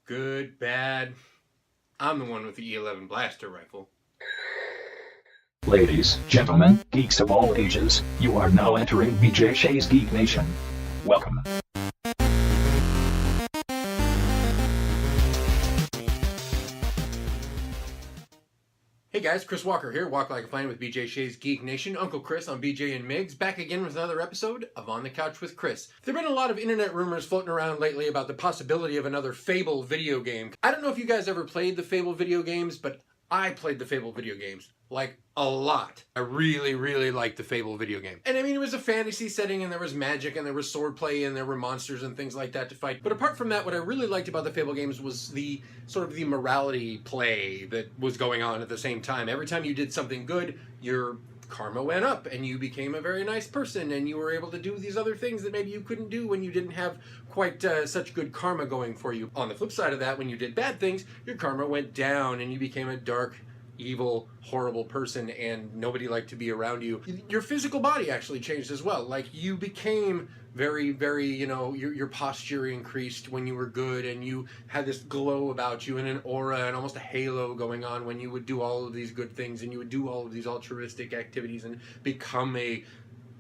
Good, bad. I'm the one with the E11 blaster rifle. Ladies, gentlemen, geeks of all ages, you are now entering BJ Shea's Geek Nation. Welcome. Hey guys, Chris Walker here, Walk Like a Fan with BJ Shea's Geek Nation. Uncle Chris on BJ and Migs, back again with another episode of On the Couch with Chris. There have been a lot of internet rumors floating around lately about the possibility of another Fable video game. I don't know if you guys ever played the Fable video games, but I played the Fable video games. Like, a lot. I really liked the Fable video game. And I mean, it was a fantasy setting, and there was magic, and there was swordplay, and there were monsters and things like that to fight. But apart from that, what I really liked about the Fable games was the sort of the morality play that was going on at the same time. Every time you did something good, your karma went up, and you became a very nice person, and you were able to do these other things that maybe you couldn't do when you didn't have quite such good karma going for you. On the flip side of that, when you did bad things, your karma went down, and you became a dark, evil, horrible person, and nobody liked to be around you. Your physical body actually changed as well. Like, you became very, you know, your posture increased when you were good, and you had this glow about you and an aura and almost a halo going on when you would do all of these good things, and you would do all of these altruistic activities and become a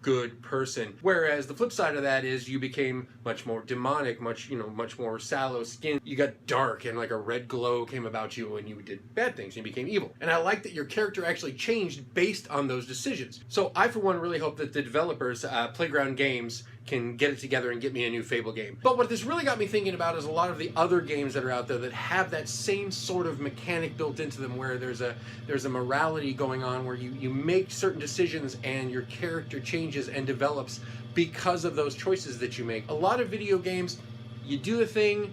good person. Whereas the flip side of that is you became much more demonic, much more sallow skin. You got dark, and like a red glow came about you, and you did bad things and you became evil. And I like that your character actually changed based on those decisions. So I, for one, really hope that the developers, Playground Games, can get it together and get me a new Fable game. But what this really got me thinking about is a lot of the other games that are out there that have that same sort of mechanic built into them, where there's a morality going on, where you make certain decisions and your character changes and develops because of those choices that you make. A lot of video games, you do a thing,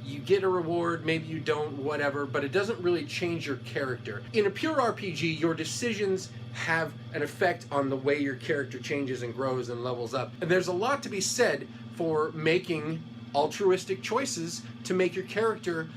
you get a reward, maybe you don't, whatever, but it doesn't really change your character. In a pure RPG, your decisions have an effect on the way your character changes and grows and levels up. And there's a lot to be said for making altruistic choices to make your character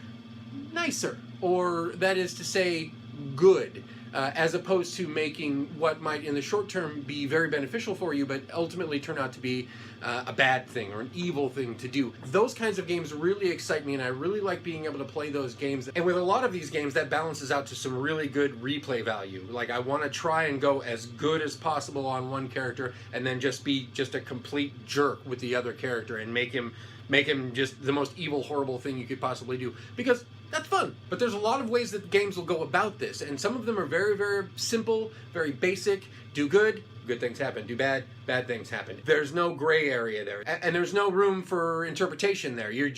nicer, or that is to say, good. As opposed to making what might in the short term be very beneficial for you, but ultimately turn out to be a bad thing or an evil thing to do. Those kinds of games really excite me, and I really like being able to play those games. And with a lot of these games, that balances out to some really good replay value. Like, I want to try and go as good as possible on one character, and then just be just a complete jerk with the other character and make him just the most evil, horrible thing you could possibly do. Because that's fun. But there's a lot of ways that games will go about this, and some of them are very simple, very basic. Do good things happen. Do bad things happen. There's no gray area there, and there's no room for interpretation there. You're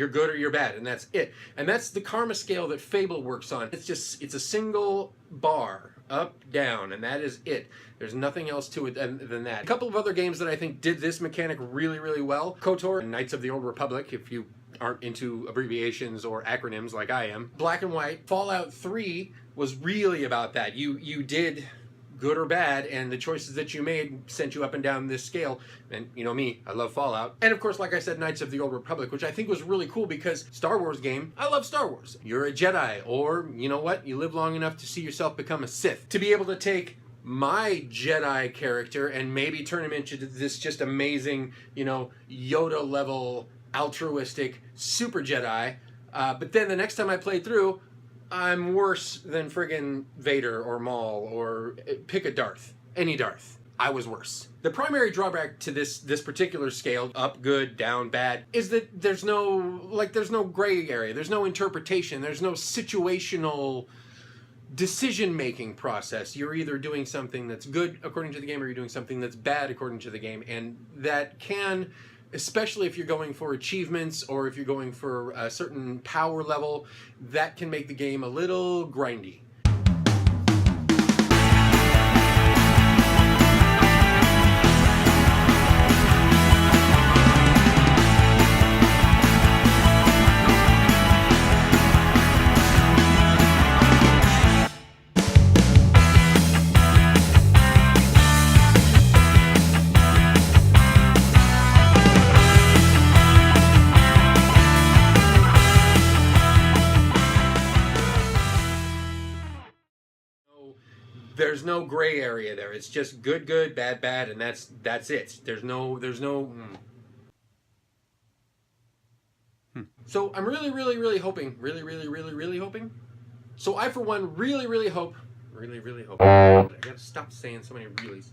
good or you're bad, and that's it. And that's the karma scale that Fable works on. It's a single bar, up, down, and that is it. There's nothing else to it than that. A couple of other games that I think did this mechanic really well: KOTOR and Knights of the Old Republic, if you aren't into abbreviations or acronyms like I am. Black and White. Fallout 3 was really about that. You did good or bad, and the choices that you made sent you up and down this scale. And you know me, I love Fallout. And of course, like I said, Knights of the Old Republic, which I think was really cool because Star Wars game, I love Star Wars. You're a Jedi, or you know what? You live long enough to see yourself become a Sith. To be able to take my Jedi character and maybe turn him into this just amazing, Yoda level altruistic super Jedi, but then the next time I played through, I'm worse than friggin' Vader or Maul, or pick a Darth, any Darth. I was worse. The primary drawback to this particular scale, up, good, down, bad, is that there's no gray area, there's no interpretation, there's no situational decision-making process. You're either doing something that's good according to the game, or you're doing something that's bad according to the game, and that can, especially if you're going for achievements or if you're going for a certain power level, that can make the game a little grindy. There's no gray area there. It's just good, bad, and that's it. There's no So I'm really hoping, really hoping. So I, for one, really hope, I gotta stop saying so many reallys.